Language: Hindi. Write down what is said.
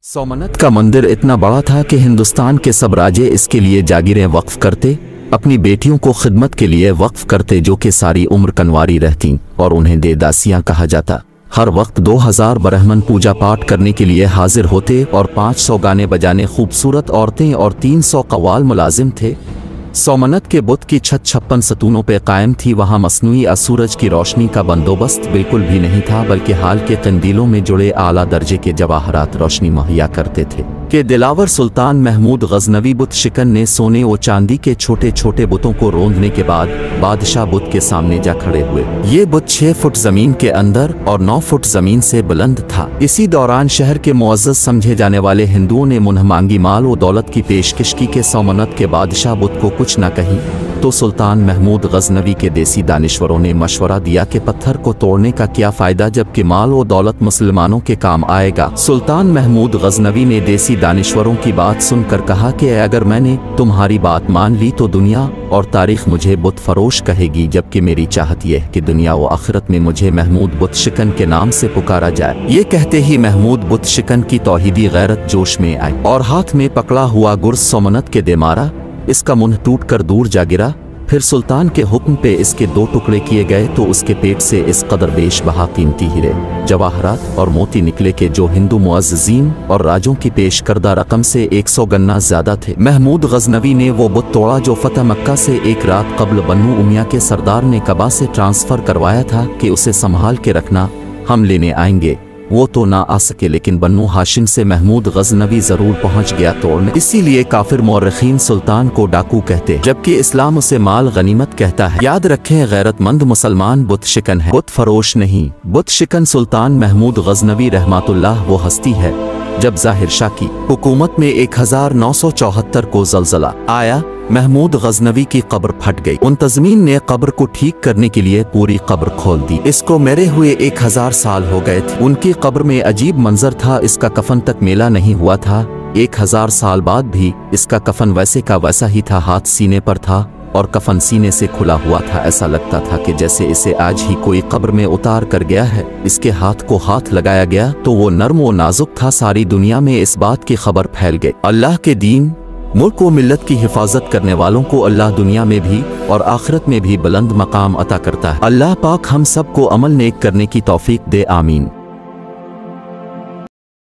सोमनाथ का मंदिर इतना बड़ा था कि हिंदुस्तान के सब राजे इसके लिए जागीरें वक्फ करते, अपनी बेटियों को खिदमत के लिए वक्फ करते जो कि सारी उम्र कनवारी रहतीं और उन्हें देदासियां कहा जाता। हर वक्त 2000 ब्राह्मण पूजा पाठ करने के लिए हाजिर होते और 500 गाने बजाने खूबसूरत औरतें और 300 कव्वाल मुलाजिम थे। सोमनाथ के बुत की छत 56 सतूनों पर कायम थी। वहाँ मसनूई सूरज की रोशनी का बंदोबस्त बिल्कुल भी नहीं था, बल्कि हाल के कंदीलों में जुड़े आला दर्जे के जवाहरात रोशनी मुहैया करते थे कि दिलावर सुल्तान महमूद गजनवी बुत शिकन ने सोने और चांदी के छोटे छोटे बुतों को रोंदने के बाद बादशाह बुत के सामने जा खड़े हुए। ये बुत 6 फुट जमीन के अंदर और 9 फुट जमीन से बुलंद था। इसी दौरान शहर के मुअज़्ज़ज़ समझे जाने वाले हिंदुओं ने मुन्ह मांगी माल और दौलत की पेशकश की के सोमनाथ के बादशाह बुत को कुछ न कही तो सुल्तान महमूद गजनवी के देसी दानिश्वरों ने मशवरा दिया कि पत्थर को तोड़ने का क्या फायदा जबकि माल और दौलत मुसलमानों के काम आएगा। सुल्तान महमूद गजनवी ने देसी दानिश्वरों की बात सुनकर कहा कि अगर मैंने तुम्हारी बात मान ली तो दुनिया और तारीख मुझे बुत फरोश कहेगी, जबकि मेरी चाहत यह कि दुनिया व आखिरत में मुझे महमूद बुत शिकन के नाम से पुकारा जाए। ये कहते ही महमूद बुत शिकन की तौहीदी गैरत जोश में आई और हाथ में पकड़ा हुआ गुर्ज सोमनाथ के दे मारा। इसका मुंह टूट कर दूर जा गिरा। फिर सुल्तान के हुक्म पे इसके 2 टुकड़े किए गए तो उसके पेट से इस कदर बेश बहा कीमती हीरे, जवाहरात और मोती निकले के जो हिंदू मुअज़्ज़िज़ीन और राजों की पेश करदा रकम से 100 गन्ना ज्यादा थे। महमूद गजनवी ने वो बुत तोड़ा जो फतह मक्का से एक रात कबल बन्नू उमिया के सरदार ने कबा से ट्रांसफर करवाया था कि उसे संभाल के रखना, हम लेने आएंगे। वो तो ना आ सके लेकिन बन्नू हाशिम से महमूद गजनवी जरूर पहुंच गया तोड़ने। इसीलिए काफिर मौरखीन सुल्तान को डाकू कहते जबकि इस्लाम उसे माल गनीमत कहता है। याद रखें, गैरतमंद मुसलमान बुत शिकन है, बुत फरोश नहीं। बुत शिकन सुल्तान महमूद गजनवी रहमतुल्लाह वो हस्ती है जब ज़ाहिर शाह की हुकूमत में 1974 को ज़लज़ला आया। महमूद गजनवी की कब्र फट गई। मुंतज़मीन ने कब्र को ठीक करने के लिए पूरी कब्र खोल दी। इसको मेरे हुए 1000 साल हो गए थे। उनकी कब्र में अजीब मंजर था, इसका कफन तक मेला नहीं हुआ था। 1000 साल बाद भी इसका कफन वैसे का वैसा ही था। हाथ सीने पर था और कफन सीने से खुला हुआ था। ऐसा लगता था कि जैसे इसे आज ही कोई कब्र में उतार कर गया है। इसके हाथ को हाथ लगाया गया तो वो नर्म व नाजुक था। सारी दुनिया में इस बात की खबर फैल गई। अल्लाह के दीन, मुल्क व मिल्लत की हिफाजत करने वालों को अल्लाह दुनिया में भी और आखिरत में भी बुलंद मकाम अता करता है। अल्लाह पाक हम सब को अमल नेक करने की तौफीक दे, आमीन।